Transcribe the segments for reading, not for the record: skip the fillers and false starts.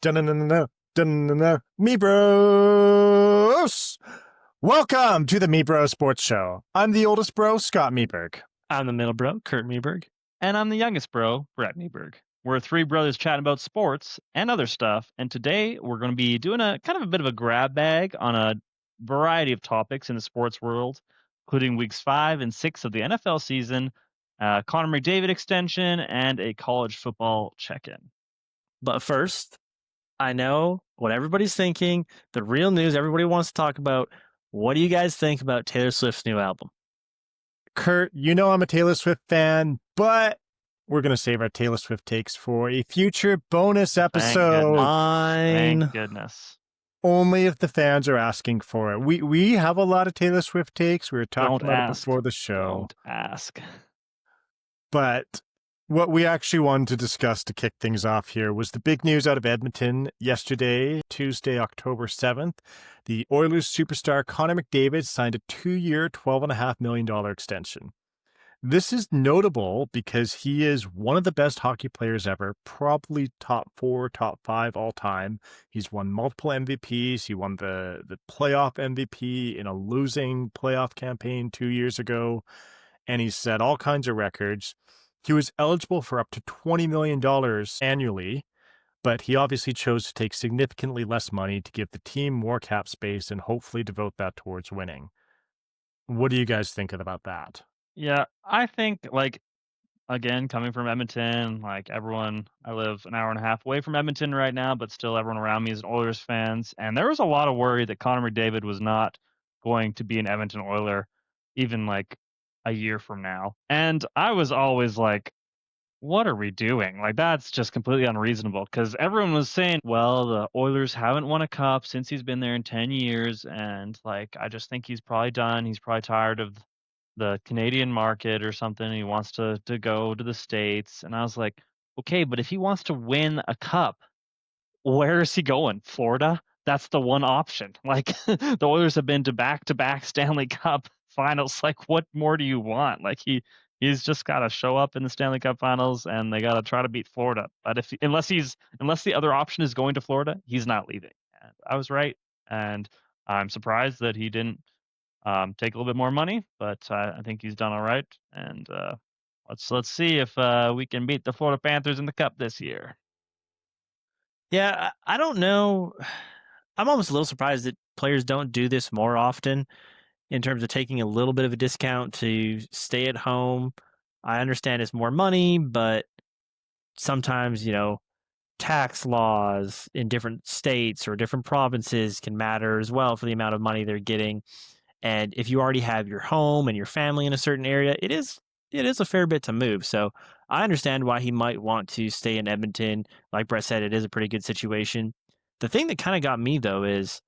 Dun-dun-dun-dun, dun-dun-dun-dun. Me Bros! Welcome to the Me Bro Sports Show. I'm the oldest bro, Scott Meeberg. I'm the middle bro, Kurt Meeberg. And I'm the youngest bro, Brett Meeberg. We're three brothers chatting about sports and other stuff. And today we're going to be doing a kind of a bit of a grab bag on a variety of topics in the sports world, including weeks 5 and 6 of the NFL season, Connor McDavid extension, and a college football check-in. But first, I know what everybody's thinking, the real news everybody wants to talk about. What do you guys think about Taylor Swift's new album? Kurt, you know I'm a Taylor Swift fan, but we're going to save our Taylor Swift takes for a future bonus episode. Mine. Thank goodness. Only if the fans are asking for it. We have a lot of Taylor Swift takes. We were talking about it before the show. Don't ask. But what we actually wanted to discuss to kick things off here was the big news out of Edmonton yesterday, Tuesday, October 7th. The Oilers superstar Connor McDavid signed a 2-year, $12.5 million extension. This is notable because he is one of the best hockey players ever, probably top 4, top 5 all time. He's won multiple MVPs. He won the playoff MVP in a losing playoff campaign 2 years ago, and he's set all kinds of records. He was eligible for up to $20 million annually, but he obviously chose to take significantly less money to give the team more cap space and hopefully devote that towards winning. What do you guys think about that? Yeah, I think, again, coming from Edmonton, everyone, I live an hour and a half away from Edmonton right now, but still everyone around me is Oilers fans. And there was a lot of worry that Connor McDavid was not going to be an Edmonton Oiler even a year from now. And I was always like, what are we doing? That's just completely unreasonable, because everyone was saying, well, the Oilers haven't won a cup since he's been there in 10 years. And I just think he's probably done. He's probably tired of the Canadian market or something. He wants to go to the States. And I was like, okay, but if he wants to win a cup, where is he going? Florida? That's the one option. The Oilers have been to back-to-back Stanley Cup finals. What more do you want? He's just got to show up in the Stanley Cup finals, and they got to try to beat Florida. But unless the other option is going to Florida, he's not leaving. And I was right, and I'm surprised that he didn't take a little bit more money, but I think he's done all right. And let's see if we can beat the Florida Panthers in the Cup this year. Yeah, I don't know. I'm almost a little surprised that players don't do this more often in terms of taking a little bit of a discount to stay at home. I understand it's more money, but sometimes, tax laws in different states or different provinces can matter as well for the amount of money they're getting. And if you already have your home and your family in a certain area, it is a fair bit to move. So I understand why he might want to stay in Edmonton. Like Brett said, it is a pretty good situation. The thing that kind of got me, though, is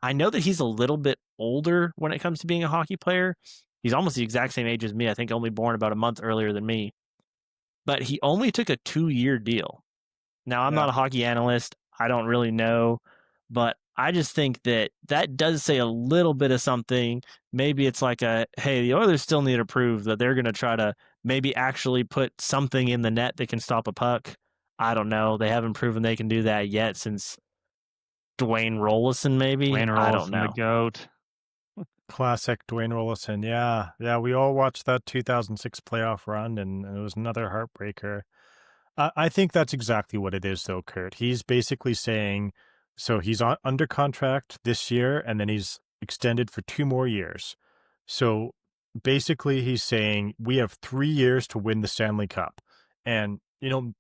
I know that he's a little bit older when it comes to being a hockey player. He's almost the exact same age as me. I think only born about a month earlier than me. But he only took a 2-year deal. Now, I'm not a hockey analyst. I don't really know. But I just think that does say a little bit of something. Maybe it's hey, the Oilers still need to prove that they're going to try to maybe actually put something in the net that can stop a puck. I don't know. They haven't proven they can do that yet since Dwayne Rollison, maybe. I don't know. The GOAT. Classic Dwayne Rollison. Yeah. We all watched that 2006 playoff run, and it was another heartbreaker. I think that's exactly what it is, though, Kurt. He's basically saying, so he's under contract this year, and then he's extended for 2 more years. So basically he's saying we have 3 years to win the Stanley Cup. And,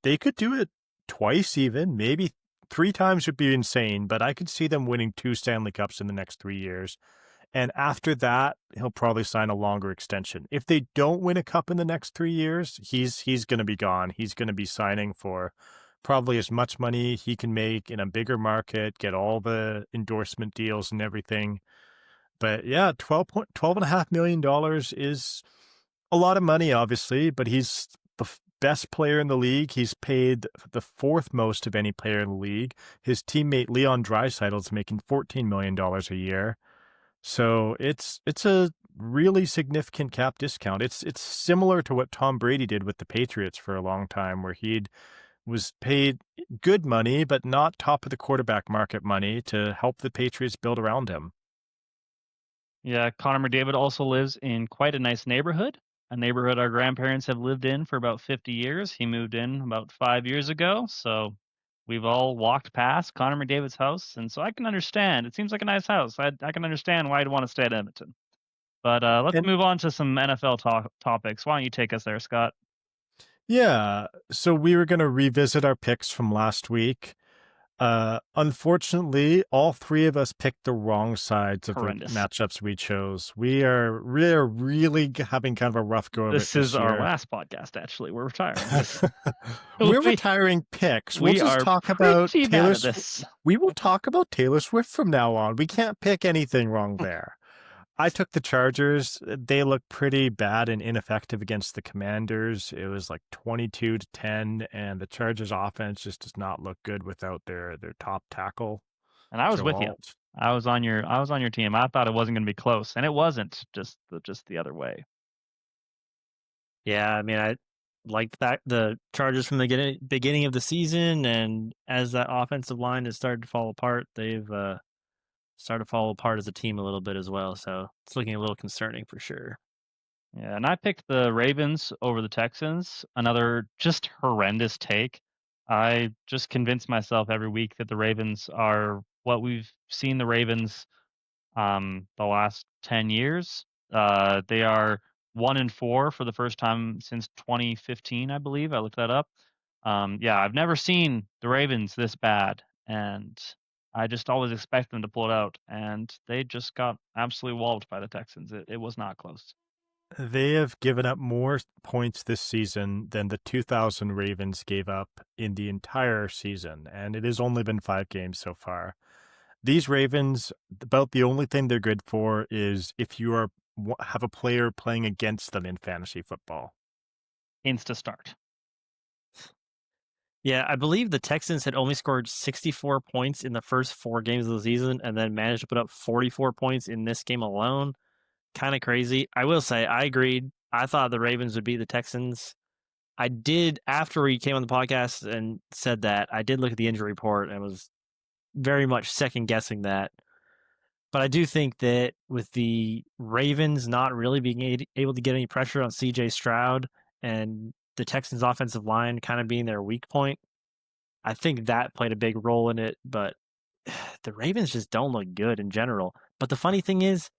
they could do it twice even, maybe 3 times would be insane, but I could see them winning 2 Stanley Cups in the next 3 years. And after that, he'll probably sign a longer extension. If they don't win a cup in the next 3 years, he's going to be gone. He's going to be signing for probably as much money he can make in a bigger market, get all the endorsement deals and everything. But yeah, $12.5 million is a lot of money, obviously, but he's the best player in the league. He's paid the 4th most of any player in the league. His teammate Leon Draisaitl is making $14 million a year. So it's a really significant cap discount. It's similar to what Tom Brady did with the Patriots for a long time, where he'd was paid good money, but not top of the quarterback market money to help the Patriots build around him. Yeah, Connor McDavid also lives in quite a nice neighborhood, a neighborhood our grandparents have lived in for about 50 years. He moved in about 5 years ago, so we've all walked past Connor McDavid's house, and so I can understand. It seems like a nice house. I can understand why you'd want to stay at Edmonton. But let's And move on to some NFL topics. Why don't you take us there, Scott? yeah, so we were going to revisit our picks from last week. Unfortunately, all three of us picked the wrong sides of the Horrendous. matchups we chose. We are really having kind of a rough go of it This is this our year. last podcast. Actually, we're retiring this. We're we retiring picks. We'll we just are talk about pretty bad at this. We will talk about Taylor Swift from now on. We can't pick anything wrong there. I took the Chargers. They look pretty bad and ineffective against the Commanders. It was like 22-10, and the Chargers offense just does not look good without their top tackle, And I was Joe with you. Alt. I was on your team. I thought it wasn't going to be close, and it wasn't. Just the other way. Yeah, I mean, I liked that the Chargers from the beginning of the season, and as that offensive line has started to fall apart, they've started to fall apart as a team a little bit as well. So it's looking a little concerning for sure. Yeah, and I picked the Ravens over the Texans. Another just horrendous take. I just convince myself every week that the Ravens are what we've seen the Ravens the last 10 years. They are 1-4 for the first time since 2015, I believe. I looked that up. Yeah, I've never seen the Ravens this bad, and I just always expect them to pull it out, and they just got absolutely walloped by the Texans. It was not close. They have given up more points this season than the 2000 Ravens gave up in the entire season, and it has only been 5 games so far. These Ravens, about the only thing they're good for is if you have a player playing against them in fantasy football. Insta start. Yeah, I believe the Texans had only scored 64 points in the first 4 games of the season and then managed to put up 44 points in this game alone. Kind of crazy. I will say, I agreed. I thought the Ravens would beat the Texans. I did, after we came on the podcast and said that, I did look at the injury report and was very much second guessing that. But I do think that with the Ravens not really being able to get any pressure on CJ Stroud and the Texans' offensive line kind of being their weak point, I think that played a big role in it. But the Ravens just don't look good in general. But the funny thing is,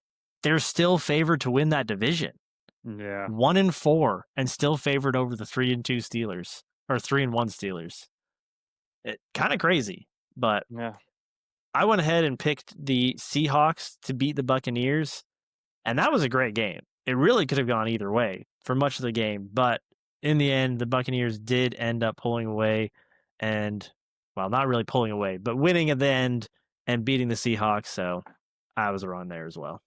they're still favored to win that division. Yeah. 1-4 and still favored over the 3-2 Steelers or 3-1 Steelers. It kind of crazy, but Yeah. I went ahead and picked the Seahawks to beat the Buccaneers, and that was a great game. It really could have gone either way for much of the game, but in the end, the Buccaneers did end up pulling away and, well, not really pulling away, but winning at the end and beating the Seahawks. So I was wrong there as well.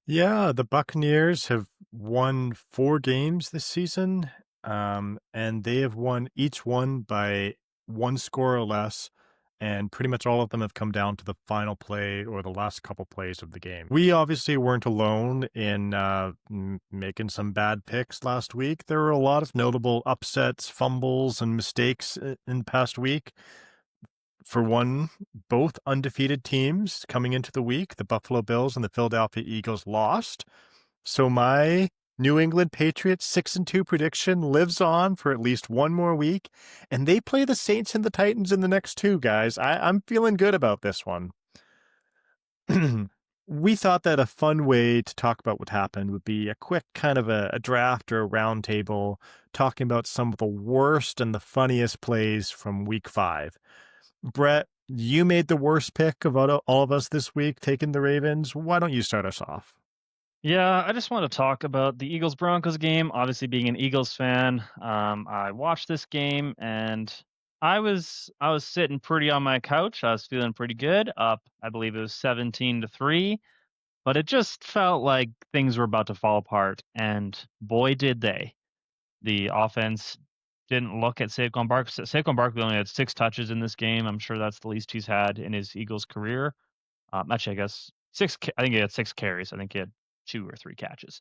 Yeah, the Buccaneers have won 4 games this season, and they have won each one by one score or less, and pretty much all of them have come down to the final play or the last couple plays of the game. We obviously weren't alone in making some bad picks last week. There were a lot of notable upsets, fumbles, and mistakes in the past week. For one, both undefeated teams coming into the week, the Buffalo Bills and the Philadelphia Eagles, lost. So my New England Patriots 6-2 prediction lives on for at least one more week, and they play the Saints and the Titans in the next two, guys. I'm feeling good about this one. We thought that a fun way to talk about what happened would be a quick kind of a draft or a round table talking about some of the worst and the funniest plays from week 5. Brett, you made the worst pick of all of us this week, taking the Ravens. Why don't you start us off? Yeah, I just want to talk about the Eagles Broncos game. Obviously, being an Eagles fan, I watched this game and I was sitting pretty on my couch. I was feeling pretty good. Up, I believe it was 17-3, but it just felt like things were about to fall apart. And boy, did they! The offense didn't look at Saquon Barkley. Saquon Barkley only had 6 touches in this game. I'm sure that's the least he's had in his Eagles career. Actually, I guess I think he had 6 carries. I think he had 2 or 3 catches.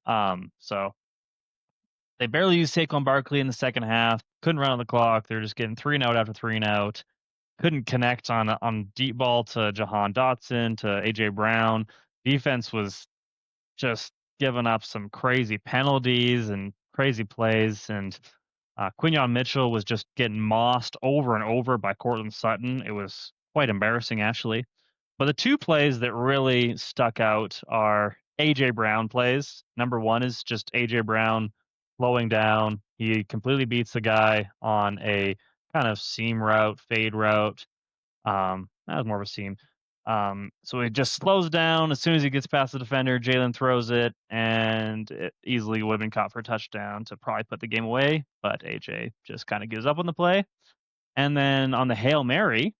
So They barely used Saquon Barkley in the second half. Couldn't run on the clock. They're just getting 3 and out after 3 and out. Couldn't connect on deep ball to Jahan Dotson, to AJ Brown. Defense was just giving up some crazy penalties and crazy plays, and Quinyon Mitchell was just getting mossed over and over by Cortland Sutton. It was quite embarrassing, actually. But the two plays that really stuck out are AJ Brown plays. Number one is just AJ Brown slowing down. He completely beats the guy on a kind of seam route, fade route. That was more of a seam. So he just slows down as soon as he gets past the defender. Jalen throws it, and it easily would have been caught for a touchdown to probably put the game away. But AJ just kind of gives up on the play. And then on the Hail Mary,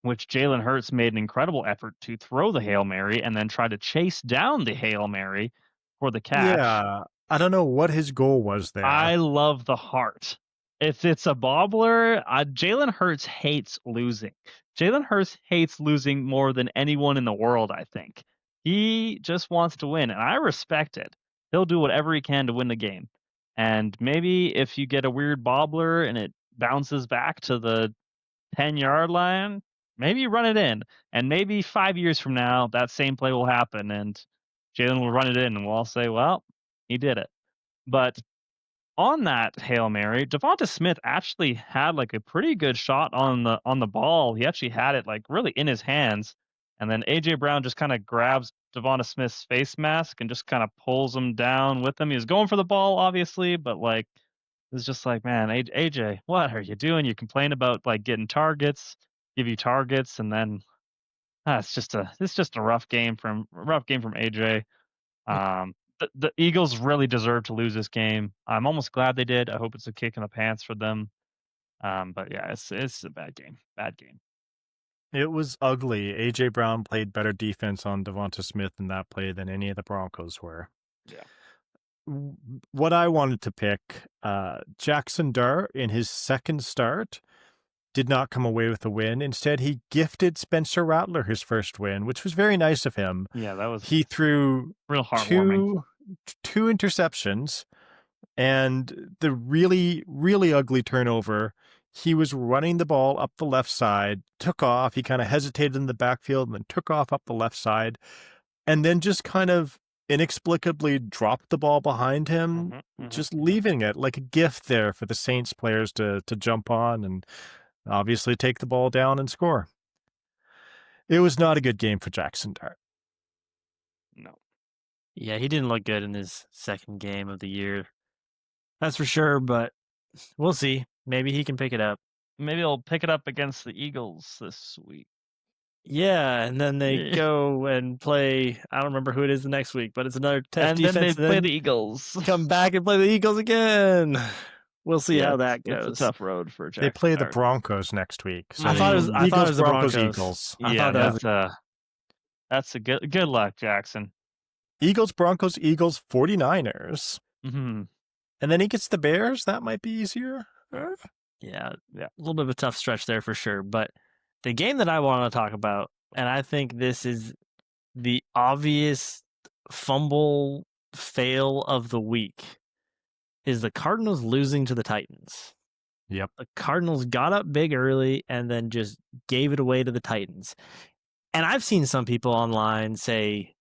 which Jalen Hurts made an incredible effort to throw the Hail Mary and then try to chase down the Hail Mary for the catch. Yeah, I don't know what his goal was I there. love the heart. If it's a bobbler, Jalen Hurts hates losing. Jalen Hurts hates losing more than anyone in the world, I think. He just wants to win, and I respect it. He'll do whatever he can to win the game. And maybe if you get a weird bobbler and it bounces back to the 10-yard line, maybe you run it in. And maybe 5 years from now, that same play will happen, and Jalen will run it in, and we'll all say, well, he did it. But on that Hail Mary, Devonta Smith actually had like a pretty good shot on the ball. He actually had it like really in his hands. And then AJ Brown just kind of grabs Devonta Smith's face mask and just kind of pulls him down with him. He was going for the ball, obviously, but like it's just like, man, AJ, what are you doing? You complain about like getting targets, give you targets, and then it's just a rough game from AJ. The Eagles really deserve to lose this game. I'm almost glad they did. I hope it's a kick in the pants for them. But yeah, it's a bad game. Bad game. It was ugly. AJ Brown played better defense on Devonta Smith in that play than any of the Broncos were. Yeah. What I wanted to pick, Jackson Dart in his second start did not come away with a win. Instead, he gifted Spencer Rattler his first win, which was very nice of him. Yeah, that was He threw real heartwarming. two interceptions and the really, really ugly turnover. He was running the ball up the left side, took off. He kind of hesitated in the backfield and then took off up the left side, and then just kind of inexplicably dropped the ball behind him, just leaving it like a gift there for the Saints players to jump on and obviously take the ball down and score. It was not a good game for Jackson Dart. No. Yeah, he didn't look good in his second game of the year. That's for sure, but we'll see. Maybe he can pick it up. Maybe he'll pick it up against the Eagles this week. Yeah, and then they go and play. I don't remember who it is the next week, but it's another tough defense. And then they play the Eagles. Come back and play the Eagles again. We'll see how that goes. It's a tough road for Jackson. They play the Broncos next week. So I thought it was the Broncos. Eagles. Yeah, that's a good luck, Jackson. Eagles, Broncos, Eagles, 49ers. Mm-hmm. And then he gets the Bears. That might be easier. Yeah, a little bit of a tough stretch there for sure. But the game that I want to talk about, and I think this is the obvious fumble fail of the week, is the Cardinals losing to the Titans. Yep. The Cardinals got up big early and then just gave it away to the Titans. And I've seen some people online say,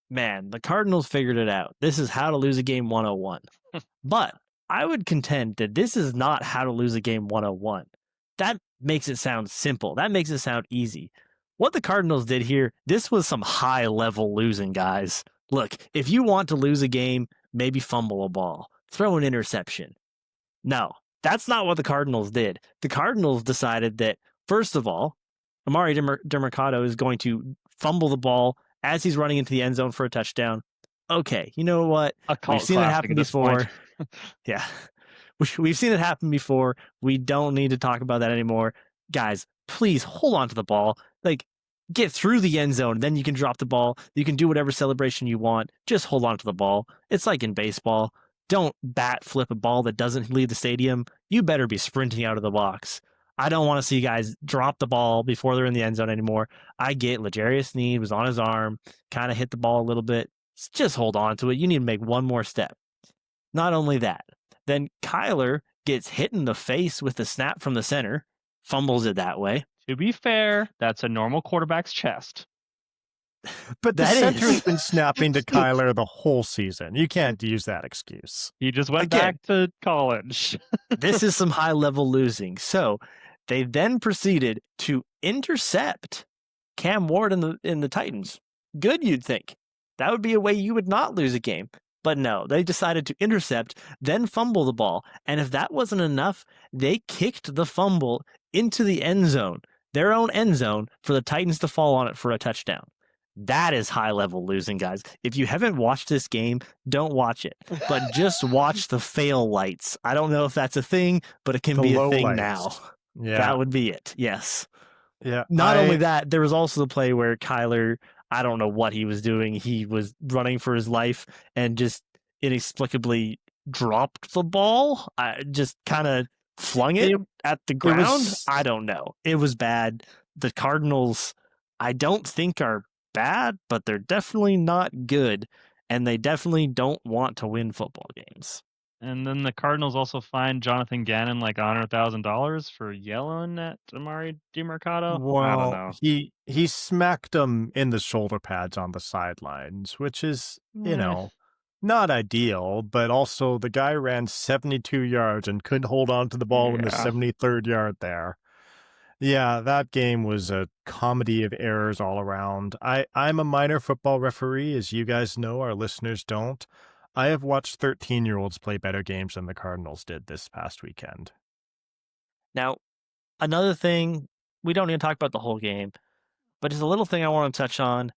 man, the Cardinals figured it out. This is how to lose a game 101. But I would contend that this is not how to lose a game 101. That makes it sound simple. That makes it sound easy. What the Cardinals did here, this was some high-level losing, guys. Look, if you want to lose a game, maybe fumble a ball, throw an interception. No, that's not what the Cardinals did. The Cardinals decided that, first of all, Amari DeMercado is going to fumble the ball as he's running into the end zone for a touchdown. Okay, you know what? We've seen it happen before. Yeah. We've seen it happen before. We don't need to talk about that anymore. Guys, please hold on to the ball. Like, get through the end zone. Then you can drop the ball. You can do whatever celebration you want. Just hold on to the ball. It's like in baseball. Don't bat flip a ball that doesn't leave the stadium. You better be sprinting out of the box. I don't want to see guys drop the ball before they're in the end zone anymore. I get L'Jarius Sneed was on his arm, kind of hit the ball a little bit. Just hold on to it. You need to make one more step. Not only that, then Kyler gets hit in the face with the snap from the center, fumbles it that way. To be fair, that's a normal quarterback's chest. But the That center's is. been snapping to Kyler the whole season. You can't use that excuse. He just went Again, back to college. this is some high level losing. So they then proceeded to intercept Cam Ward in the Titans. Good, you'd think. That would be a way you would not lose a game. But no, they decided to intercept, then fumble the ball. And if that wasn't enough, they kicked the fumble into the end zone, their own end zone, for the Titans to fall on it for a touchdown. That is high level losing, guys. If you haven't watched this game, don't watch it, but just watch the fail lights. I don't know if that's a thing, but it can The be a low thing lights. now. Yeah. That would be it. Yes. Yeah. Not only that, there was also the play where Kyler, I don't know what he was doing. He was running for his life and just inexplicably dropped the ball. I just kind of flung it at the ground. I don't know. It was bad. The Cardinals, I don't think are bad, but they're definitely not good, and they definitely don't want to win football games. And then the Cardinals also fined Jonathan Gannon like $100,000 for yelling at Amari DiMercato. I don't Well, know. he smacked him in the shoulder pads on the sidelines, which is, not ideal, but also the guy ran 72 yards and couldn't hold on to the ball in the 73rd yard there. Yeah, that game was a comedy of errors all around. I'm a minor football referee, as you guys know, our listeners don't. I have watched 13-year-olds play better games than the Cardinals did this past weekend. Now, another thing, we don't need to talk about the whole game, but just a little thing I want to touch on.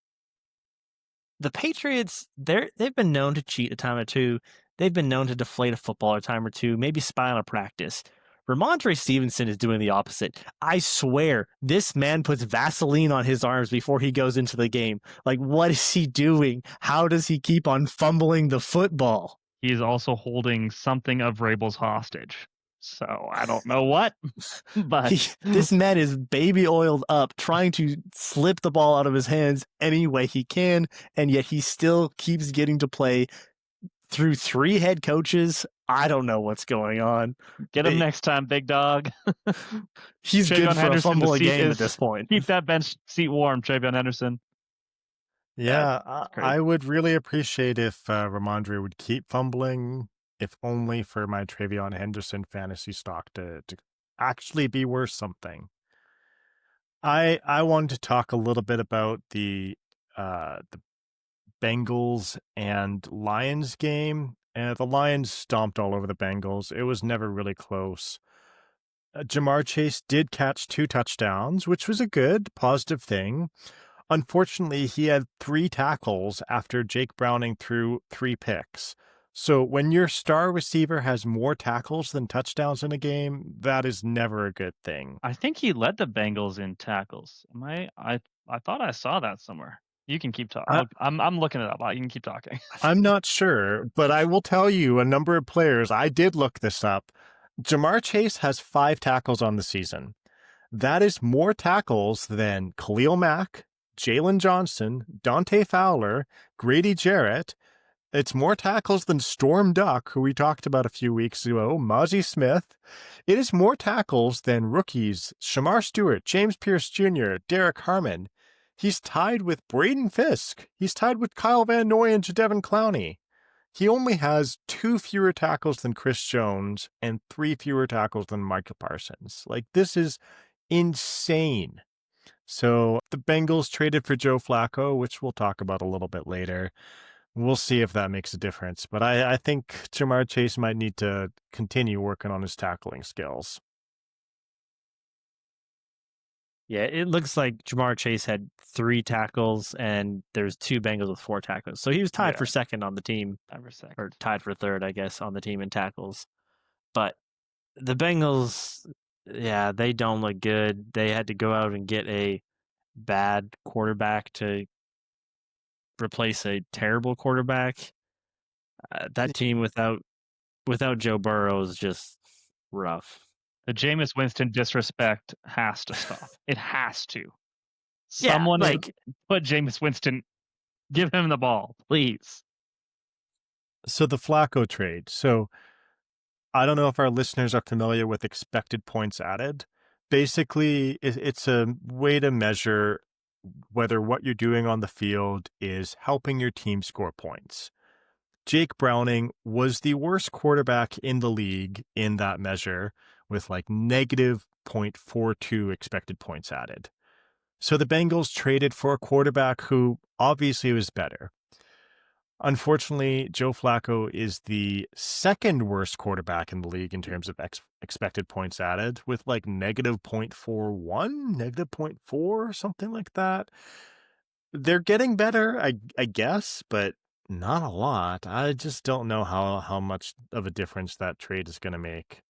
The Patriots, they've been known to cheat a time or two. They've been known to deflate a football a time or two, maybe spy on a practice. Ramondre Stevenson is doing the opposite. I swear, this man puts Vaseline on his arms before he goes into the game. Like, what is he doing? How does he keep on fumbling the football? He's also holding something of Rabel's hostage. So I don't know what, but this man is baby oiled up, trying to slip the ball out of his hands any way he can, and yet he still keeps getting to play through 3 head coaches. I don't know what's going on. Get him next time, big dog. He's good for a fumble a game at this point. Keep that bench seat warm, TreVeyon Henderson. Yeah, I would really appreciate if Ramondre would keep fumbling, if only for my TreVeyon Henderson fantasy stock to actually be worth something. I wanted to talk a little bit about the Bengals and Lions game. The Lions stomped all over the Bengals. It was never really close. Jamar Chase did catch 2 touchdowns, which was a good, positive thing. Unfortunately, he had 3 tackles after Jake Browning threw 3 picks. So when your star receiver has more tackles than touchdowns in a game, that is never a good thing. I think he led the Bengals in tackles. I thought I saw that somewhere. You can keep talking. I'm looking it up. You can keep talking. I'm not sure, but I will tell you a number of players. I did look this up. Jamar Chase has 5 tackles on the season. That is more tackles than Khalil Mack, Jalen Johnson, Dante Fowler, Grady Jarrett. It's more tackles than Storm Duck, who we talked about a few weeks ago, Mozzie Smith. It is more tackles than rookies Shamar Stewart, James Pierce Jr., Derek Harmon. He's tied with Braden Fisk. He's tied with Kyle Van Noy and Jadeveon Clowney. He only has 2 fewer tackles than Chris Jones and 3 fewer tackles than Micah Parsons. Like, this is insane. So the Bengals traded for Joe Flacco, which we'll talk about a little bit later. We'll see if that makes a difference. But I think Jamar Chase might need to continue working on his tackling skills. Yeah, it looks like Jamar Chase had 3 tackles, and there's 2 Bengals with 4 tackles. So he was tied for second on the team, or tied for third, I guess, on the team in tackles. But the Bengals, yeah, they don't look good. They had to go out and get a bad quarterback to replace a terrible quarterback. That team without Joe Burrow is just rough. The Jameis Winston disrespect has to stop. It has to. Yeah, Someone put Jameis Winston, give him the ball, please. So the Flacco trade. So I don't know if our listeners are familiar with expected points added. Basically, it's a way to measure whether what you're doing on the field is helping your team score points. Jake Browning was the worst quarterback in the league in that measure with like negative 0.42 expected points added. So the Bengals traded for a quarterback who obviously was better. Unfortunately, Joe Flacco is the second worst quarterback in the league in terms of expected points added, with like negative 0.41, negative zero point 0.4, something like that. They're getting better, I guess, but not a lot. I just don't know how much of a difference that trade is going to make.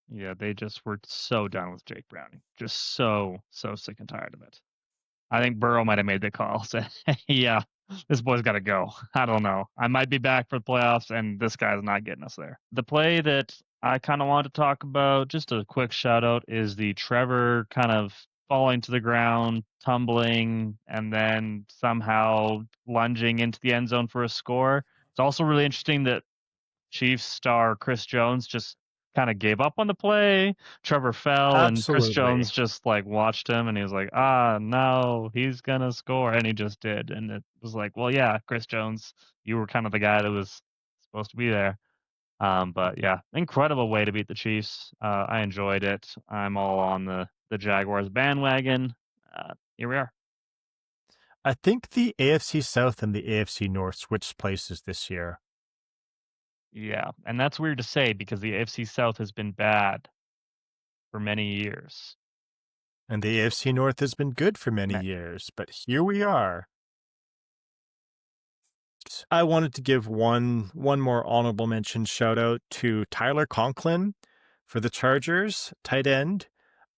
Yeah, they just were so done with Jake Browning. Just so sick and tired of it. I think Burrow might have made the call. Said, "Yeah, this boy's got to go." I don't know. I might be back for the playoffs, and this guy's not getting us there. The play that I kind of want to talk about, just a quick shout out, is the Trevor kind of falling to the ground, tumbling, and then somehow lunging into the end zone for a score. It's also really interesting that Chiefs star Chris Jones just kind of gave up on the play. Trevor fell, and Chris Absolutely. Jones just like watched him, and he was like, "Ah, no, he's gonna score," and he just did. And it was like, "Well, yeah, Chris Jones, you were kind of the guy that was supposed to be there." But yeah, incredible way to beat the Chiefs. I enjoyed it. I'm all on the Jaguars bandwagon. Here we are. I think the AFC South and the AFC North switched places this year, Yeah, and that's weird to say because the AFC South has been bad for many years. and the AFC North has been good for many Ma- years, but here we are. I wanted to give one more honorable mention shout out to Tyler Conklin for the Chargers, tight end.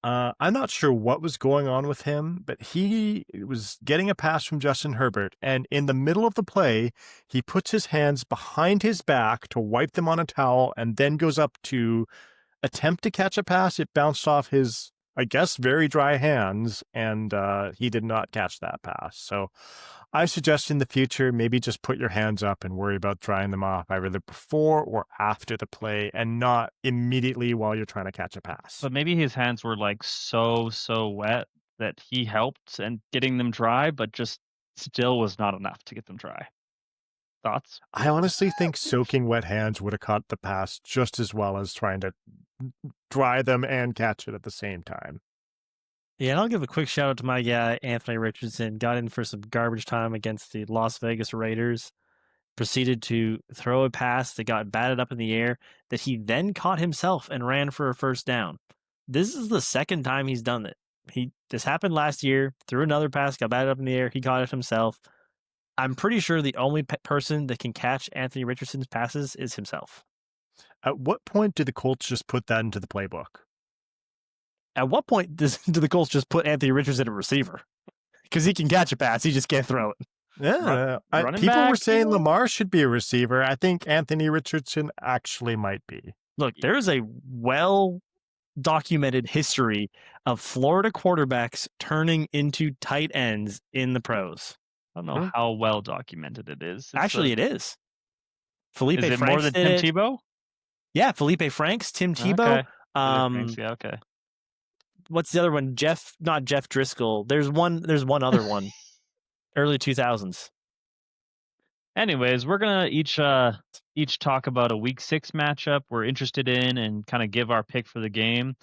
I'm not sure what was going on with him, but he was getting a pass from Justin Herbert, and in the middle of the play, he puts his hands behind his back to wipe them on a towel and then goes up to attempt to catch a pass. It bounced off his, I guess, very dry hands, and he did not catch that pass. So I suggest in the future, maybe just put your hands up and worry about drying them off either before or after the play and not immediately while you're trying to catch a pass. But maybe his hands were, like, so wet that he helped in getting them dry, but just still was not enough to get them dry. Thoughts? I honestly think soaking wet hands would have caught the pass just as well as trying to dry them and catch it at the same time. Yeah, and I'll give a quick shout out to my guy, Anthony Richardson. Got in for some garbage time against the Las Vegas Raiders. Proceeded to throw a pass that got batted up in the air that he then caught himself and ran for a first down. This is the second time he's done it. This happened last year, threw another pass, got batted up in the air, he caught it himself. I'm pretty sure the only person that can catch Anthony Richardson's passes is himself. At what point do the Colts just put that into the playbook? At what point do the Colts just put Anthony Richardson at receiver? Because he can catch a pass, he just can't throw it. Yeah, Running people were back, saying Lamar should be a receiver. I think Anthony Richardson actually might be. Look, there is a well documented history of Florida quarterbacks turning into tight ends in the pros. I don't know how well documented it is. Actually, it is. Felipe Is it more Franks than did Tim it. Tebow? Yeah, Felipe Franks, Tim Tebow. Okay. Really, thanks, yeah, okay. What's the other one? Not Jeff Driscoll. There's one other one. Early 2000s. Anyways, we're gonna each talk about a week 6 matchup we're interested in and kind of give our pick for the game.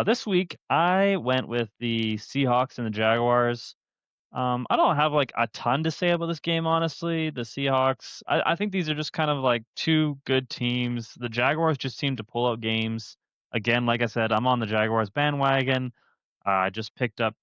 This week I went with the Seahawks and the Jaguars. I don't have like a ton to say about this game, honestly. The Seahawks, I think these are just kind of like two good teams. The Jaguars just seem to pull out games. Again, like I said, I'm on the Jaguars bandwagon. I just picked up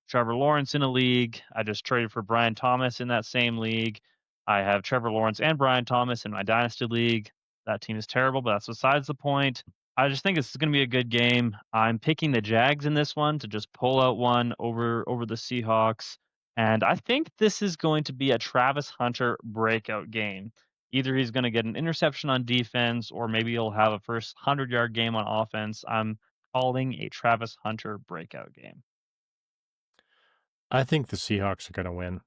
Trevor Lawrence in a league. I just traded for Brian Thomas in that same league. I have Trevor Lawrence and Brian Thomas in my dynasty league. That team is terrible, but that's besides the point. I just think this is going to be a good game. I'm picking the Jags in this one to just pull out one over the Seahawks. And I think this is going to be a Travis Hunter breakout game. Either he's going to get an interception on defense or maybe he'll have a first 100-yard game on offense. I'm calling a Travis Hunter breakout game. I think the Seahawks are going to win.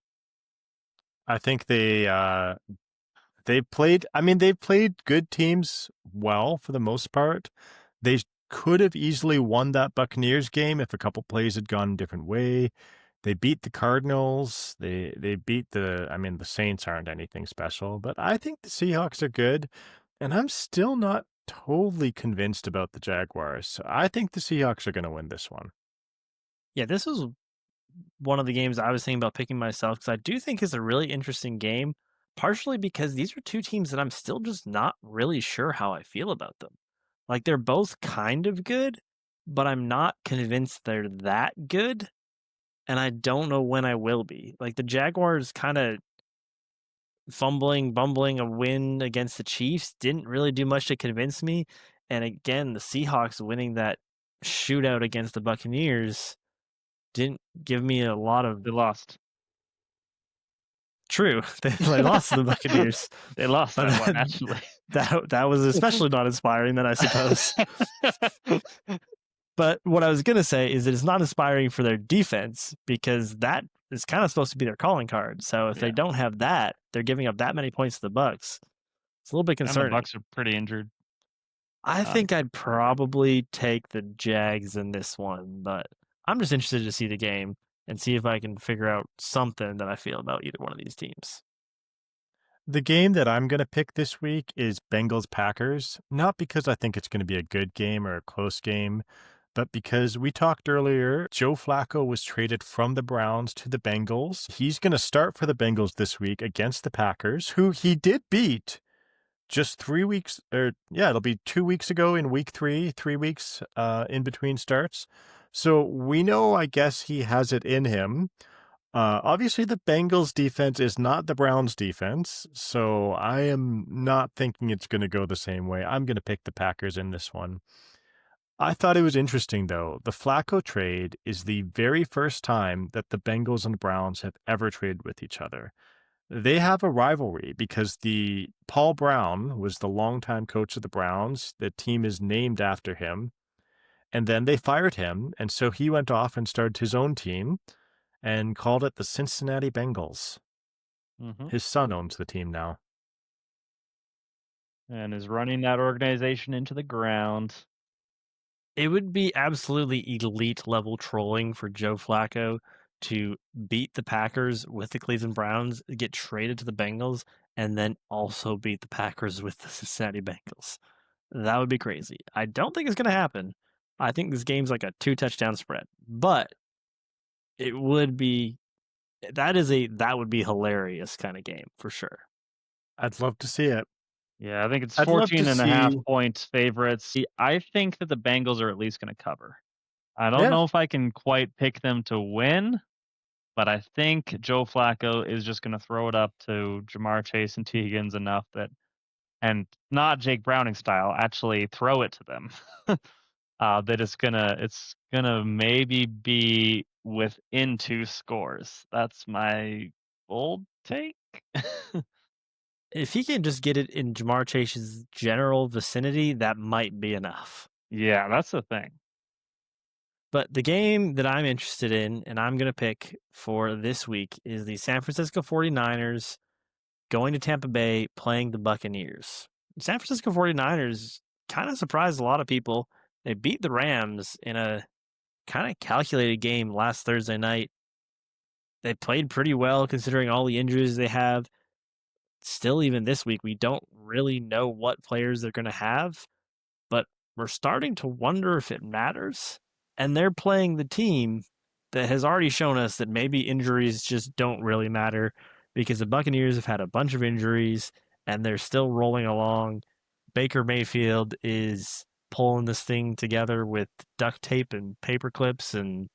I think They've played good teams well for the most part. They could have easily won that Buccaneers game if a couple plays had gone a different way. They beat the Cardinals. They beat the Saints aren't anything special, but I think the Seahawks are good, and I'm still not totally convinced about the Jaguars. So I think the Seahawks are going to win this one. Yeah, this was one of the games I was thinking about picking myself because I do think it's a really interesting game, partially because these are two teams that I'm still just not really sure how I feel about them. Like they're both kind of good, but I'm not convinced they're that good, and I don't know when I will be. Like the Jaguars kind of bumbling a win against the Chiefs didn't really do much to convince me. And again, the Seahawks winning that shootout against the Buccaneers didn't give me a lot of They lost. true. They lost to the Buccaneers, They lost but that one, actually. that was especially not inspiring. Then I suppose. But what I was gonna say is that it's not inspiring for their defense because that is kind of supposed to be their calling card. So if they Yeah. don't have that, they're giving up that many points to the Bucks. It's a little bit And the concerning. Bucks are pretty injured. I think I'd probably take the Jags in this one, but I'm just interested to see the game and see if I can figure out something that I feel about either one of these teams. The game that I'm going to pick this week is Bengals Packers, not because I think it's going to be a good game or a close game, but because we talked earlier, Joe Flacco was traded from the Browns to the Bengals. He's going to start for the Bengals this week against the Packers, who he did beat just 3 weeks, it'll be 2 weeks ago in week 3 weeks in between starts. So we know, I guess he has it in him. Obviously, the Bengals defense is not the Browns defense, so I am not thinking it's going to go the same way. I'm going to pick the Packers in this one. I thought it was interesting, though. The Flacco trade is the very first time that the Bengals and Browns have ever traded with each other. They have a rivalry because the Paul Brown was the longtime coach of the Browns. The team is named after him. And then they fired him, and so he went off and started his own team and called it the Cincinnati Bengals. Mm-hmm. His son owns the team now. And is running that organization into the ground. It would be absolutely elite level trolling for Joe Flacco to beat the Packers with the Cleveland Browns, get traded to the Bengals, and then also beat the Packers with the Cincinnati Bengals. That would be crazy. I don't think it's going to happen. I think this game's like a 2-touchdown spread, but it would be that would be hilarious kind of game for sure. I'd love to see it. Yeah, I think it's I'd love to 14 and a half see. points favorites. I think that the Bengals are at least going to cover. I don't Yeah, know if I can quite pick them to win, but I think Joe Flacco is just going to throw it up to Jamar Chase and Teagan's enough that, and not Jake Browning style, actually throw it to them. That it's gonna maybe be within 2 scores. That's my bold take. If he can just get it in Jamar Chase's general vicinity, that might be enough. Yeah, that's the thing. But the game that I'm interested in and I'm going to pick for this week is the San Francisco 49ers going to Tampa Bay playing the Buccaneers. San Francisco 49ers kind of surprised a lot of people. They beat the Rams in a kind of calculated game last Thursday night. They played pretty well considering all the injuries they have. Still, even this week, we don't really know what players they're going to have, but we're starting to wonder if it matters. And they're playing the team that has already shown us that maybe injuries just don't really matter because the Buccaneers have had a bunch of injuries and they're still rolling along. Baker Mayfield is pulling this thing together with duct tape and paper clips and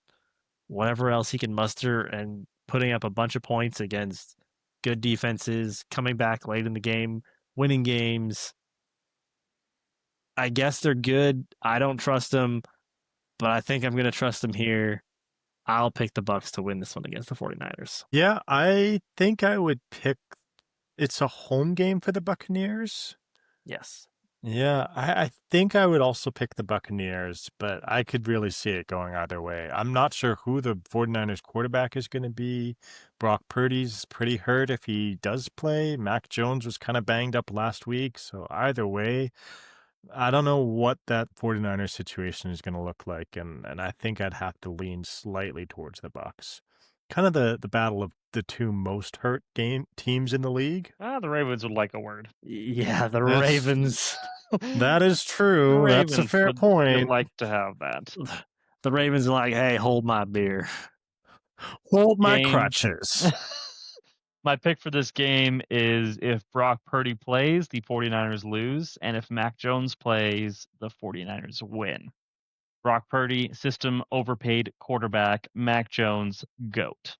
whatever else he can muster and putting up a bunch of points against good defenses, coming back late in the game, winning games. I guess they're good. I don't trust them, but I think I'm going to trust them here. I'll pick the Bucks to win this one against the 49ers. Yeah, I think I would pick. It's a home game for the Buccaneers. Yes. Yeah, I think I would also pick the Buccaneers, but I could really see it going either way. I'm not sure who the 49ers quarterback is going to be. Brock Purdy's pretty hurt if he does play. Mac Jones was kind of banged up last week. So either way, I don't know what that 49ers situation is going to look like. And I think I'd have to lean slightly towards the Bucks. Kind of the battle of the two most hurt game teams in the league. The Ravens would like a word. Yeah, the That's Ravens. that is The true. That's a Ravens fair would point. like to have that The Ravens are like, hey, hold my beer. Hold my game. crutches. My pick for this game is if Brock Purdy plays, the 49ers lose, and if Mac Jones plays, the 49ers win. Brock Purdy, system overpaid quarterback. Mac Jones, GOAT.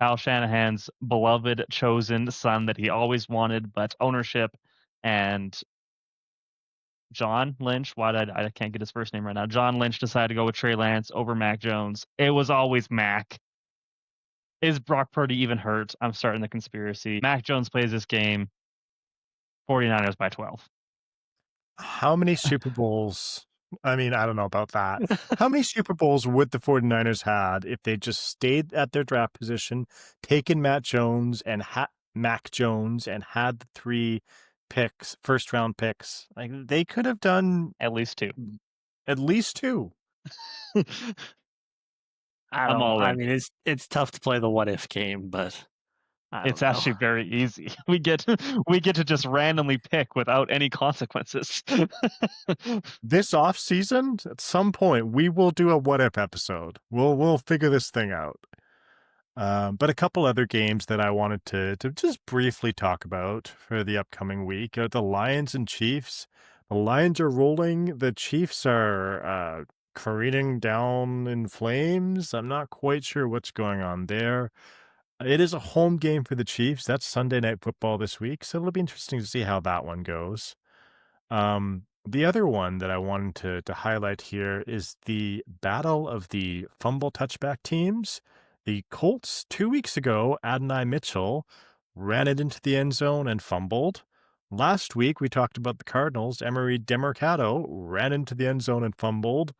Kyle Shanahan's beloved, chosen son that he always wanted, but ownership and John Lynch, I can't get his first name right now. John Lynch decided to go with Trey Lance over Mac Jones. It was always Mac. Is Brock Purdy even hurt? I'm starting the conspiracy. Mac Jones plays this game, 49ers by 12. How many Super Bowls? I mean, I don't know about that. How many Super Bowls would the 49ers had if they just stayed at their draft position, taken Mac Jones and had the three picks, first round picks? Like they could have done At least 2. at least two. I'm all I in. mean, it's tough to play the what if game, but I It's don't know. actually very easy. We get to just randomly pick without any consequences. This off season, at some point, we will do a what if episode. We'll figure this thing out. But a couple other games that I wanted to just briefly talk about for the upcoming week are the Lions and Chiefs. The Lions are rolling. The Chiefs are careening down in flames. I'm not quite sure what's going on there. It is a home game for the Chiefs. That's Sunday Night Football this week, so it'll be interesting to see how that one goes. The other one that I wanted to highlight here is the battle of the fumble touchback teams. The Colts 2 weeks ago, Adonai Mitchell ran it into the end zone and fumbled. Last week, we talked about the Cardinals. Emery Demercado ran into the end zone and fumbled.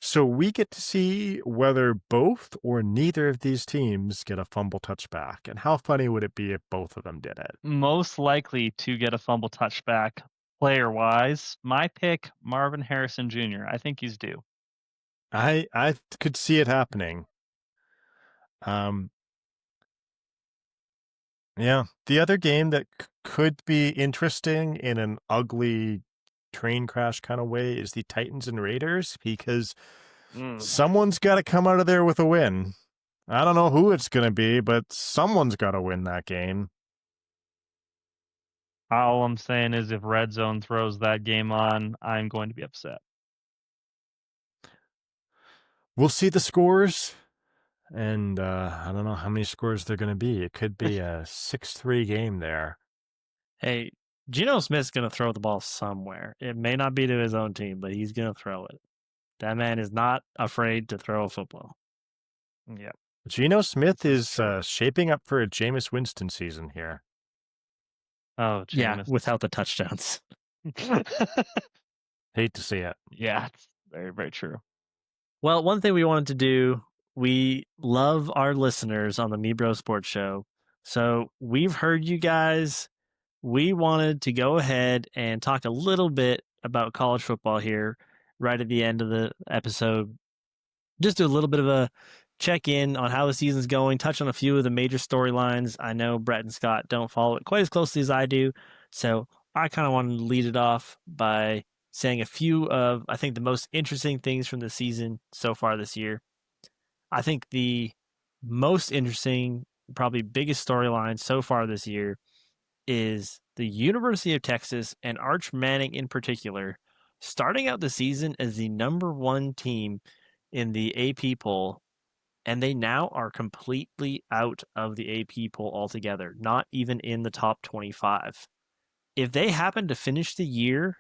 So we get to see whether both or neither of these teams get a fumble touchback. And how funny would it be if both of them did it? Most likely to get a fumble touchback player-wise, my pick, Marvin Harrison Jr. I think he's due. I could see it happening. Yeah. The other game that could be interesting in an ugly train crash kind of way is the Titans and Raiders because someone's got to come out of there with a win. I don't know who it's going to be, but someone's got to win that game. All I'm saying is if Red Zone throws that game on, I'm going to be upset. We'll see the scores. And I don't know how many scores they're going to be. It could be a 6-3 game there. Hey, Geno Smith's going to throw the ball somewhere. It may not be to his own team, but he's going to throw it. That man is not afraid to throw a football. Yeah. Geno Smith is true. shaping up for a Jameis Winston season here. Oh, Yeah, Jameis. without the touchdowns. Hate to see it. Yeah, it's very, very true. Well, one thing we wanted to do, we love our listeners on the Me Bro Sports Show. So we've heard you guys. We wanted to go ahead and talk a little bit about college football here right at the end of the episode. Just do a little bit of a check in on how the season's going, touch on a few of the major storylines. I know Brett and Scott don't follow it quite as closely as I do. So I kind of wanted to lead it off by saying a few of, I think, the most interesting things from the season so far this year. I think the most interesting, probably biggest storyline so far this year is the University of Texas and Arch Manning in particular, starting out the season as the number one team in the AP poll, and they now are completely out of the AP poll altogether, not even in the top 25. If they happen to finish the year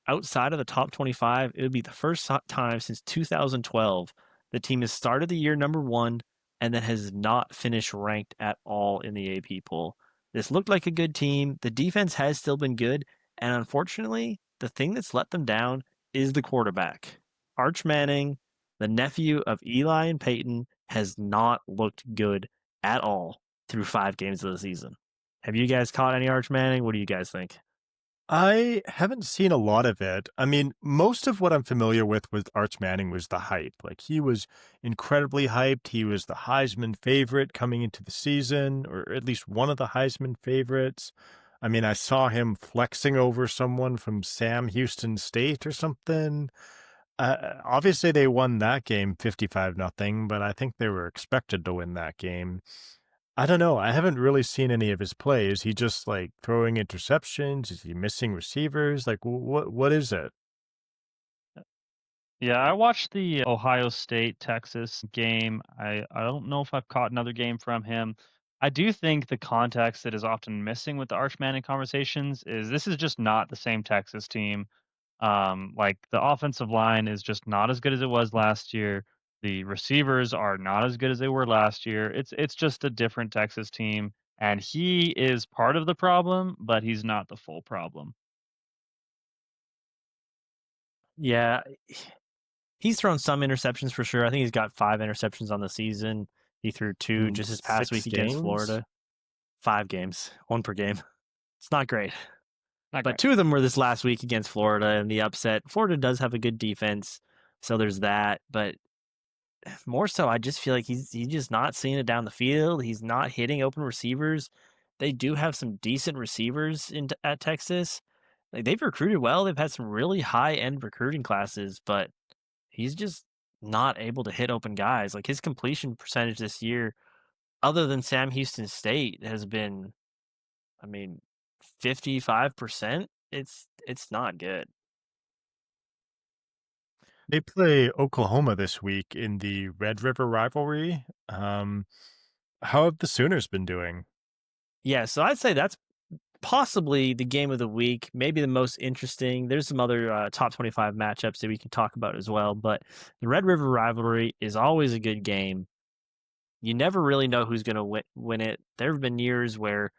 outside of the top 25, it would be the first time since 2012 the team has started the year number one and then has not finished ranked at all in the AP poll. This looked like a good team. The defense has still been good, and unfortunately, the thing that's let them down is the quarterback. Arch Manning, the nephew of Eli and Peyton, has not looked good at all through 5 games of the season. Have you guys caught any Arch Manning? What do you guys think? I haven't seen a lot of it. I mean, most of what I'm familiar with Arch Manning was the hype. Like, he was incredibly hyped. He was the Heisman favorite coming into the season, or at least one of the Heisman favorites. I mean, I saw him flexing over someone from Sam Houston State or something. Obviously, they won that game 55 nothing, but I think they were expected to win that game. I don't know. I haven't really seen any of his plays. Is he just like throwing interceptions? Is he missing receivers? Like, what is it? Yeah, I watched the Ohio State Texas game. I don't know if I've caught another game from him. I do think the context that is often missing with the Arch Manning conversations is this is just not the same Texas team. Like the offensive line is just not as good as it was last year. The receivers are not as good as they were last year. It's just a different Texas team, and he is part of the problem, but he's not the full problem. Yeah, he's thrown some interceptions for sure. I think he's got 5 interceptions on the season. He threw 2 In just this past six week against games? Florida. 5 games, 1 per game. It's not great. Not But great. 2 of them were this last week against Florida and the upset. Florida does have a good defense, so there's that, but more so, I just feel like he's just not seeing it down the field. He's not hitting open receivers. They do have some decent receivers at Texas. Like, they've recruited well. They've had some really high end recruiting classes, but he's just not able to hit open guys. Like, his completion percentage this year, other than Sam Houston State, has been, I mean, 55%. It's not good. They play Oklahoma this week in the Red River rivalry. How have the Sooners been doing? Yeah, so I'd say that's possibly the game of the week, maybe the most interesting. There's some other top 25 matchups that we can talk about as well, but the Red River rivalry is always a good game. You never really know who's going to win it. There have been years where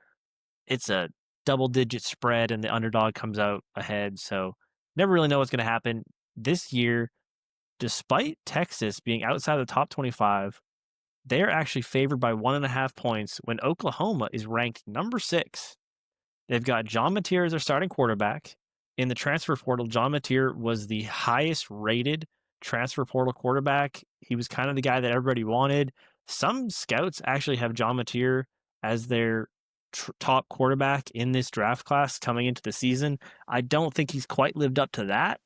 it's a double digit spread and the underdog comes out ahead, so never really know what's going to happen. This year, despite Texas being outside the top 25, they're actually favored by 1.5 points when Oklahoma is ranked number 6. They've got John Mateer as their starting quarterback. In the transfer portal, John Mateer was the highest rated transfer portal quarterback. He was kind of the guy that everybody wanted. Some scouts actually have John Mateer as their top quarterback in this draft class coming into the season. I don't think he's quite lived up to that,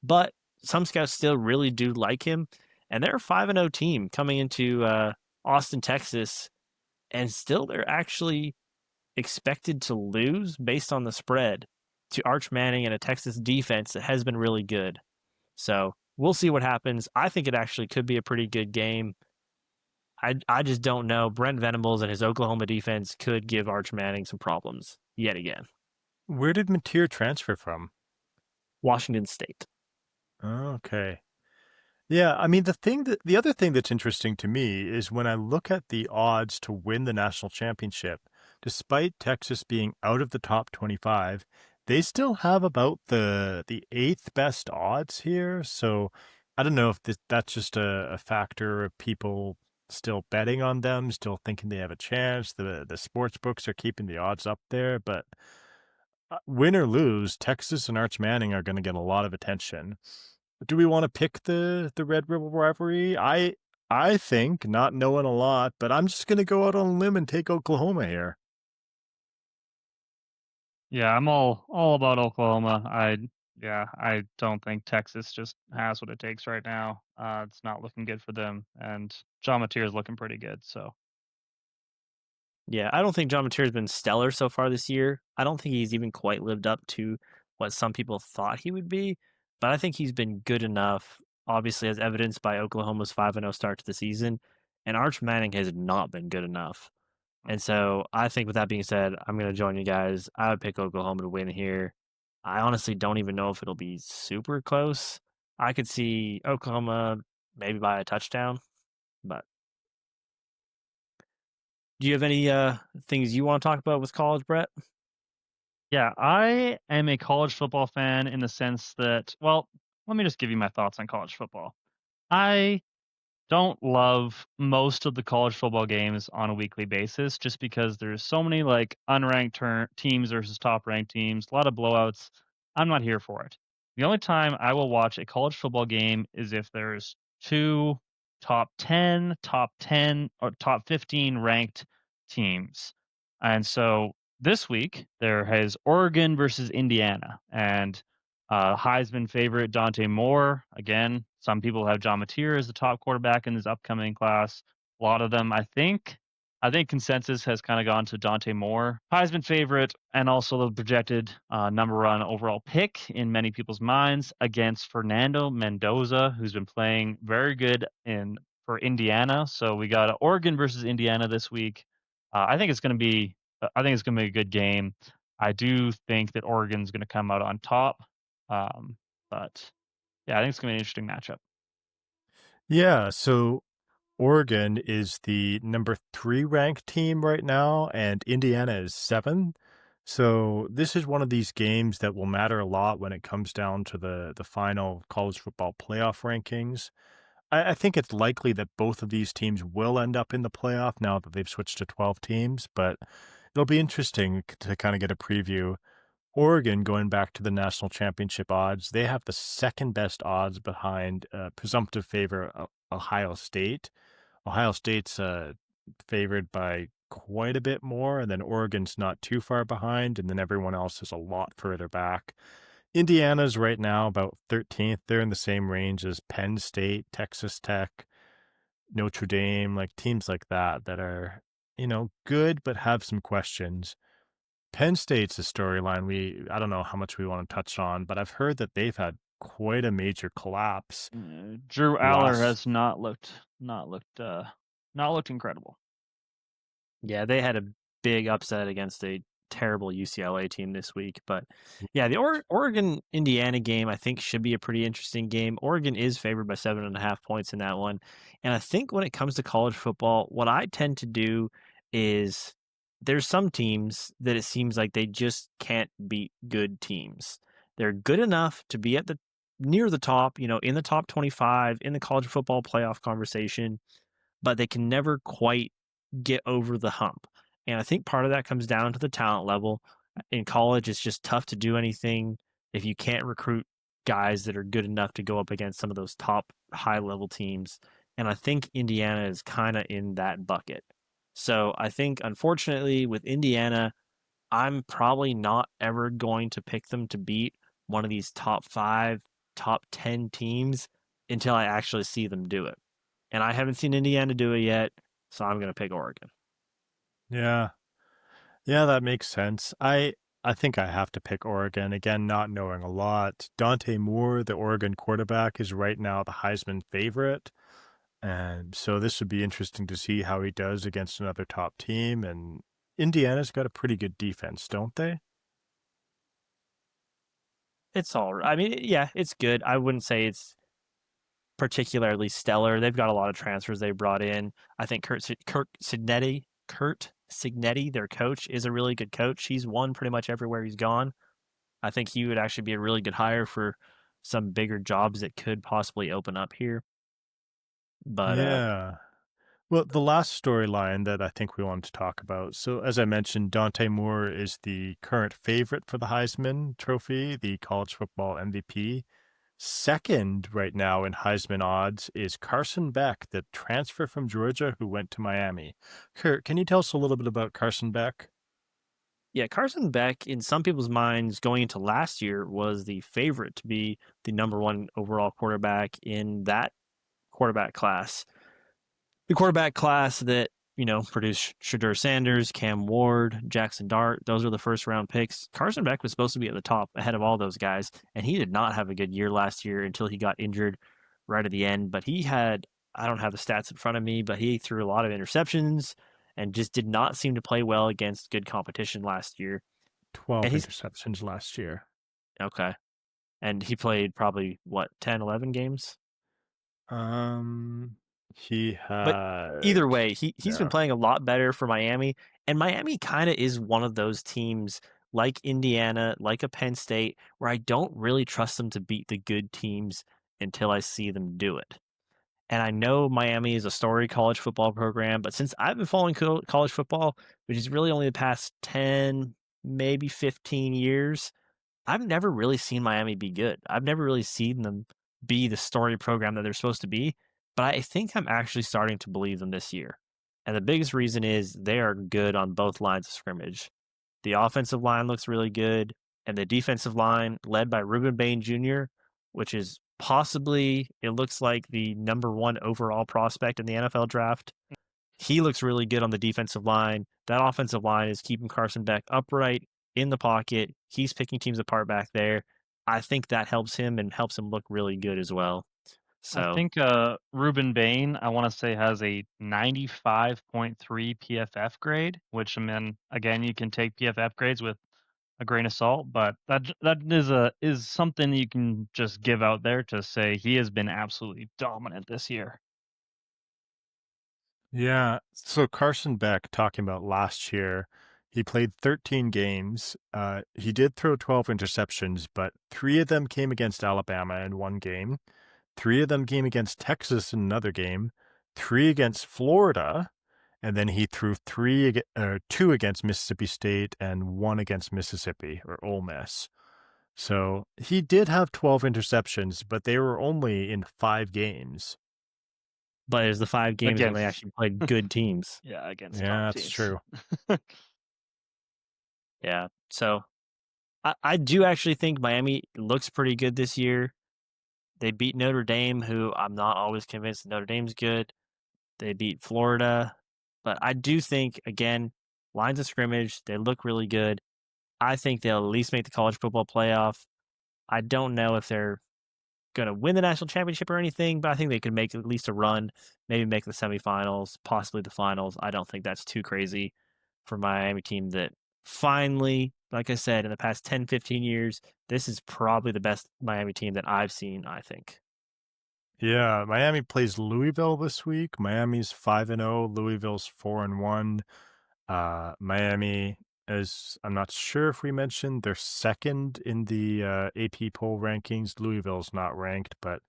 but some scouts still really do like him. And they're a 5-0 team coming into Austin, Texas, and still they're actually expected to lose based on the spread to Arch Manning and a Texas defense that has been really good. So we'll see what happens. I think it actually could be a pretty good game. I just don't know. Brent Venables and his Oklahoma defense could give Arch Manning some problems yet again. Where did Mateer transfer from? Washington State. Okay. Yeah, I mean the other thing that's interesting to me is when I look at the odds to win the national championship, despite Texas being out of the top 25, they still have about the eighth best odds here. So I don't know if that's just a factor of people still betting on them, still thinking they have a chance. The sports books are keeping the odds up there, but win or lose, Texas and Arch Manning are going to get a lot of attention. Do we want to pick the Red River rivalry? I think, not knowing a lot, but I'm just gonna go out on a limb and take Oklahoma here. Yeah, I'm all about Oklahoma. I don't think Texas just has what it takes right now. It's not looking good for them, and John Mateer is looking pretty good. So Yeah, I don't think John Mateer has been stellar so far this year. I don't think he's even quite lived up to what some people thought he would be, but I think he's been good enough, obviously, as evidenced by Oklahoma's 5-0 start to the season. And Arch Manning has not been good enough. And so I think with that being said, I'm going to join you guys. I would pick Oklahoma to win here. I honestly don't even know if it'll be super close. I could see Oklahoma maybe by a touchdown, but do you have any things you want to talk about with college, Brett? Yeah, I am a college football fan in the sense that, well, let me just give you my thoughts on college football. I don't love most of the college football games on a weekly basis just because there's so many like unranked teams versus top ranked teams, a lot of blowouts. I'm not here for it. The only time I will watch a college football game is if there's two top 10, or top 15 ranked teams. And so this week there has Oregon versus Indiana, and Heisman favorite Dante Moore. Again, some people have John Mateer as the top quarterback in this upcoming class. A lot of them, I think consensus has kind of gone to Dante Moore, Heisman favorite, and also the projected number one overall pick in many people's minds against Fernando Mendoza, who's been playing very good in for Indiana. So we got Oregon versus Indiana this week. I think it's going to be, I think it's going to be a good game. I do think that Oregon's going to come out on top. Um, but yeah, I think it's gonna be an interesting matchup. Yeah, so Oregon is the number 3 ranked team right now, and Indiana is 7. So this is one of these games that will matter a lot when it comes down to the final college football playoff rankings. I think it's likely that both of these teams will end up in the playoff now that they've switched to 12 teams, but it'll be interesting to kind of get a preview. Oregon, going back to the national championship odds, they have the second best odds behind presumptive favor Ohio State. Ohio State's favored by quite a bit more, and then Oregon's not too far behind, and then everyone else is a lot further back. Indiana's right now about 13th. They're in the same range as Penn State, Texas Tech, Notre Dame, like teams like that that are, good but have some questions. Penn State's a storyline I don't know how much we want to touch on, but I've heard that they've had quite a major collapse Drew the Aller last. has not looked incredible. Yeah, they had a big upset against a terrible UCLA team this week. But yeah, the Oregon Indiana game I think should be a pretty interesting game. Oregon is favored by 7.5 points in that one. And I think when it comes to college football, what I tend to do is there's some teams that it seems like they just can't beat good teams. They're good enough to be at the near the top, in the top 25 in the college football playoff conversation, but they can never quite get over the hump. And I think part of that comes down to the talent level. In college, it's just tough to do anything if you can't recruit guys that are good enough to go up against some of those top high level teams. And I think Indiana is kind of in that bucket. So I think, unfortunately, with Indiana, I'm probably not ever going to pick them to beat one of these top 5, top 10 teams until I actually see them do it. And I haven't seen Indiana do it yet, so I'm going to pick Oregon. Yeah. Yeah, that makes sense. I think I have to pick Oregon again, not knowing a lot. Dante Moore, the Oregon quarterback, is right now the Heisman favorite. And so this would be interesting to see how he does against another top team. And Indiana's got a pretty good defense, don't they? It's all right. I mean, yeah, it's good. I wouldn't say it's particularly stellar. They've got a lot of transfers they brought in. I think Kurt Signetti, their coach, is a really good coach. He's won pretty much everywhere he's gone. I think he would actually be a really good hire for some bigger jobs that could possibly open up here. But Yeah. Well, the last storyline that I think we wanted to talk about. So, as I mentioned, Dante Moore is the current favorite for the Heisman Trophy, the college football MVP. Second, right now in Heisman odds, is Carson Beck, the transfer from Georgia who went to Miami. Kurt, can you tell us a little bit about Carson Beck? yeah, Carson Beck, in some people's minds, going into last year, was the favorite to be the number one overall quarterback in that quarterback class. The quarterback class that, produced Shadur Sanders, Cam Ward, Jackson Dart. Those were the first round picks. Carson Beck was supposed to be at the top ahead of all those guys, and he did not have a good year last year until he got injured right at the end. But he had, I don't have the stats in front of me, but he threw a lot of interceptions and just did not seem to play well against good competition last year. 12 And he's interceptions last year. okay. And he played probably, what, 10, 11 games? Um, he But either had, way, he's been yeah. playing a lot better for Miami, and Miami kind of is one of those teams like Indiana, like a Penn State, where I don't really trust them to beat the good teams until I see them do it. And I know Miami is a storied college football program, but since I've been following college football, which is really only the past 10, maybe 15 years, I've never really seen Miami be good. I've never really seen them be the story program that they're supposed to be, but I think I'm actually starting to believe them this year. And the biggest reason is they are good on both lines of scrimmage. The offensive line looks really good, and the defensive line, led by Ruben Bain Jr., which is possibly, it looks like the number one overall prospect in the NFL draft. He looks really good on the defensive line. That offensive line is keeping Carson Beck upright in the pocket. He's picking teams apart back there. I think that helps him and helps him look really good as well. I So, think Ruben Bain, I want to say, has a 95.3 PFF grade, which, I mean, again, you can take PFF grades with a grain of salt, but that is something you can just give out there to say he has been absolutely dominant this year. Yeah. So Carson Beck, talking about last year, he played 13 games. He did throw 12 interceptions, but three of them came against Alabama in one game. Three of them came against Texas in another game. Three against Florida. And then he threw two against Mississippi State and one against Mississippi or Ole Miss. So he did have 12 interceptions, but they were only in 5 games. but it's the 5 games when they Against, actually played good teams. yeah, against Yeah, top that's teams. true. Yeah. So I do actually think Miami looks pretty good this year. They beat Notre Dame, who I'm not always convinced Notre Dame's good. They beat Florida. But I do think, again, lines of scrimmage, they look really good. I think they'll at least make the college football playoff. I don't know if they're going to win the national championship or anything, but I think they could make at least a run, maybe make the semifinals, possibly the finals. I don't think that's too crazy for Miami team that finally, like I said, in the past 10, 15 years, this is probably the best Miami team that I've seen, I think. Yeah, Miami plays Louisville this week. Miami's 5-0, Louisville's 4-1. Miami is, I'm not sure if we mentioned, they're second in the AP poll rankings. Louisville's not ranked, but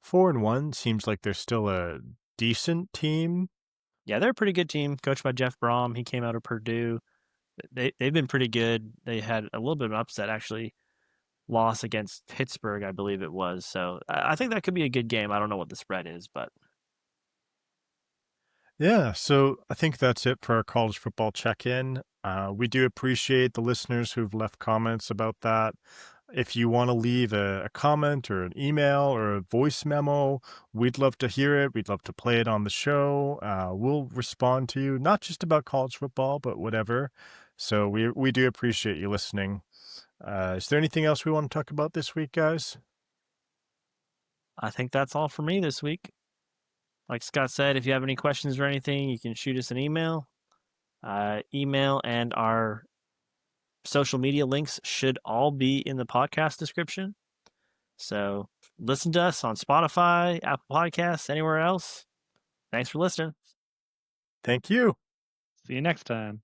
4-1 seems like they're still a decent team. Yeah, they're a pretty good team, coached by Jeff Brom. He came out of Purdue. They've been pretty good. They had a little bit of an upset actually, loss against Pittsburgh, I believe it was. So I think that could be a good game. I don't know what the spread is, but Yeah, so I think that's it for our college football check-in. We do appreciate the listeners who've left comments about that. If you want to leave a comment or an email or a voice memo, we'd love to hear it. We'd love to play it on the show. We'll respond to you, not just about college football, but whatever. So we do appreciate you listening. Is there anything else we want to talk about this week, guys? I think that's all for me this week. Like Scott said, if you have any questions or anything, you can shoot us an email. Email and our social media links should all be in the podcast description. So listen to us on Spotify, Apple Podcasts, anywhere else. Thanks for listening. Thank you. See you next time.